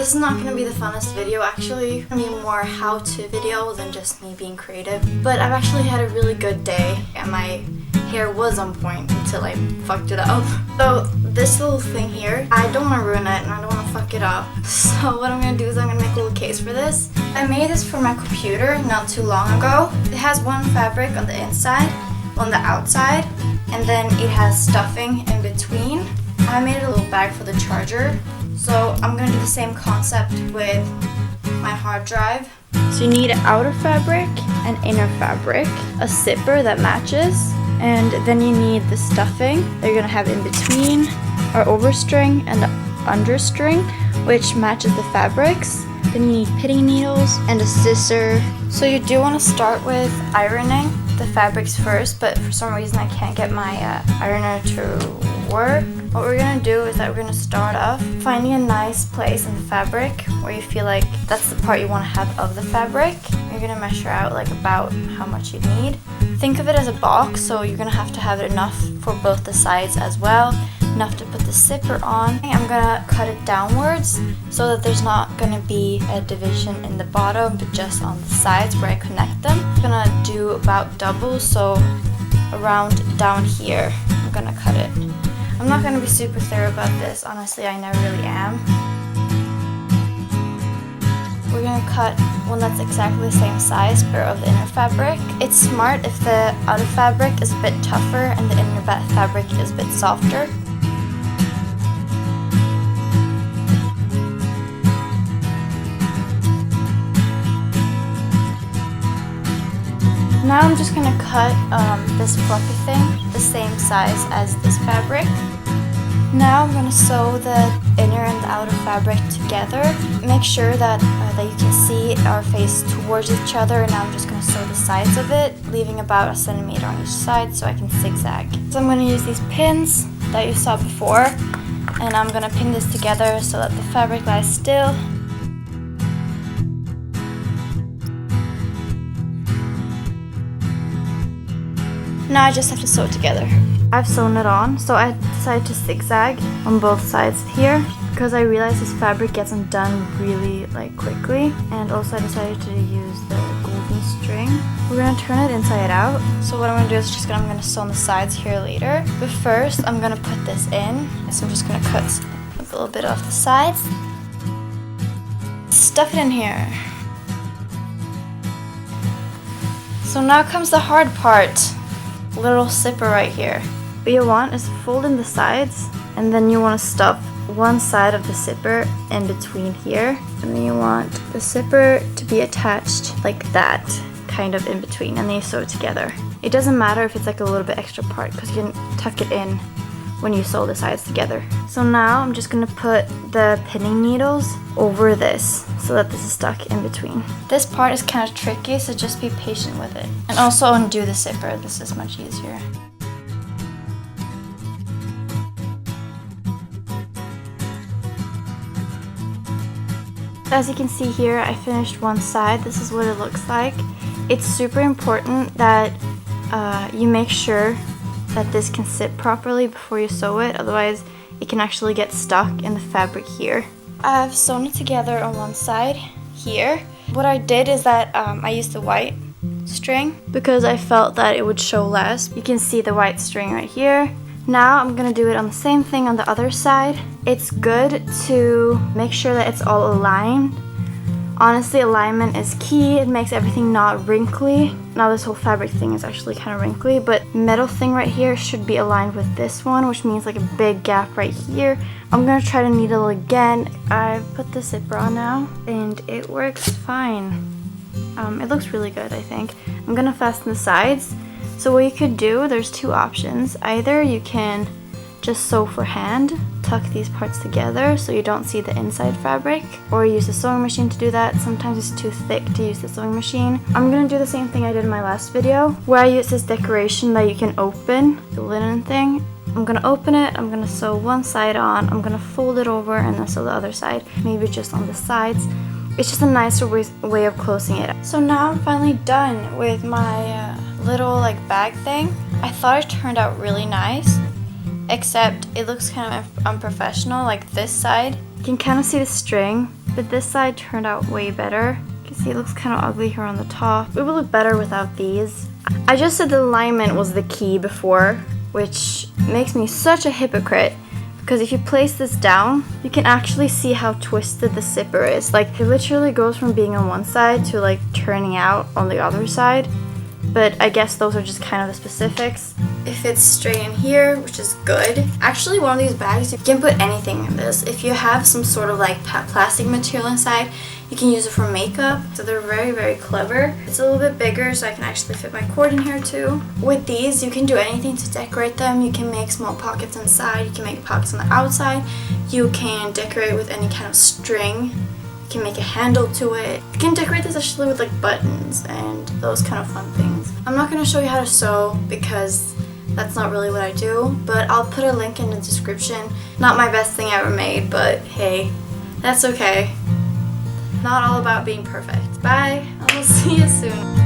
This is not going to be the funnest video actually. It's going to be more how-to video than just me being creative. But I've actually had a really good day and my hair was on point until I fucked it up. So this little thing here, I don't want to ruin it and I don't want to fuck it up. So what I'm going to do is I'm going to make a little case for this. I made this for my computer not too long ago. It has one fabric on the inside, on the outside, and then it has stuffing in between. I made a little bag for the charger. So I'm going to do the same concept with my hard drive. So you need outer fabric and inner fabric, a zipper that matches, and then you need the stuffing that you're going to have in between, our overstring and the understring, which matches the fabrics. Then you need pitting needles and a scissor. So you do want to start with ironing the fabrics first, but for some reason I can't get my ironer to work. What we're going to do is that we're going to start off finding a nice place in the fabric where you feel like that's the part you want to have of the fabric. You're going to measure out like about how much you need. Think of it as a box, so you're going to have it enough for both the sides as well, enough to put the zipper on. I'm going to cut it downwards so that there's not going to be a division in the bottom but just on the sides where I connect them. I'm going to do about double, so around down here I'm going to cut it. I'm not going to be super thorough about this, honestly I never really am. We're going to cut one that's exactly the same size but of the inner fabric. It's smart if the outer fabric is a bit tougher and the inner fabric is a bit softer. Now I'm just going to cut this fluffy thing the same size as this fabric. Now I'm going to sew the inner and the outer fabric together. Make sure that you can see our face towards each other, and now I'm just going to sew the sides of it, leaving about 1 centimeter on each side so I can zigzag. So I'm going to use these pins that you saw before, and I'm going to pin this together so that the fabric lies still. Now I just have to sew it together. I've sewn it on, so I decided to zigzag on both sides here because I realized this fabric gets undone really quickly, and also I decided to use the golden string. We're going to turn it inside out. So what I'm going to do is I'm going to sew on the sides here later. But first I'm going to put this in. So I'm just going to cut a little bit off the sides. Stuff it in here. So now comes the hard part. Little zipper right here. What you want is fold in the sides, and then you want to stuff one side of the zipper in between here, and then you want the zipper to be attached like that, kind of in between, and then you sew it together. It doesn't matter if it's a little bit extra part because you can tuck it in when you sew the sides together. So now I'm just going to put the pinning needles over this so that this is stuck in between. This part is kind of tricky, so just be patient with it. And also undo the zipper, this is much easier. As you can see here, I finished one side. This is what it looks like. It's super important that you make sure that this can sit properly before you sew it, otherwise it can actually get stuck in the fabric here. I've sewn it together on one side here. What I did is that I used the white string because I felt that it would show less. You can see the white string right here. Now I'm gonna do it on the same thing on the other side. It's good to make sure that it's all aligned. Honestly, alignment is key. It makes everything not wrinkly. Now this whole fabric thing is actually kind of wrinkly, but metal thing right here should be aligned with this one, which means a big gap right here. I'm gonna try to needle again. I've put the zipper on now and it works fine. It looks really good, I think. I'm gonna fasten the sides. So what you could do, there's two options. Either you can just sew for hand, tuck these parts together so you don't see the inside fabric, or use a sewing machine to do that. Sometimes it's too thick to use the sewing machine. I'm gonna do the same thing I did in my last video, where I use this decoration that you can open, the linen thing. I'm gonna open it, I'm gonna sew one side on, I'm gonna fold it over and then sew the other side, maybe just on the sides. It's just a nicer way of closing it. So now I'm finally done with my little bag thing. I thought it turned out really nice, except it looks kind of unprofessional. This side, you can kind of see the string but this side turned out way better. You can see it looks kind of ugly here on the top. It would look better without these. I just said the alignment was the key before, which makes me such a hypocrite, because if you place this down, you can actually see how twisted the zipper is. Like, it literally goes from being on one side to like turning out on the other side. But I guess those are just kind of the specifics. It fits straight in here, which is good. Actually, one of these bags, you can put anything in this. If you have some sort of like plastic material inside, you can use it for makeup. So they're very, very clever. It's a little bit bigger, so I can actually fit my cord in here too. With these, you can do anything to decorate them. You can make small pockets inside. You can make pockets on the outside. You can decorate with any kind of string. You can make a handle to it. You can decorate this actually with like buttons and those kind of fun things. I'm not going to show you how to sew because that's not really what I do, but I'll put a link in the description. Not my best thing ever made, but hey, that's okay. Not all about being perfect. Bye. I'll see you soon.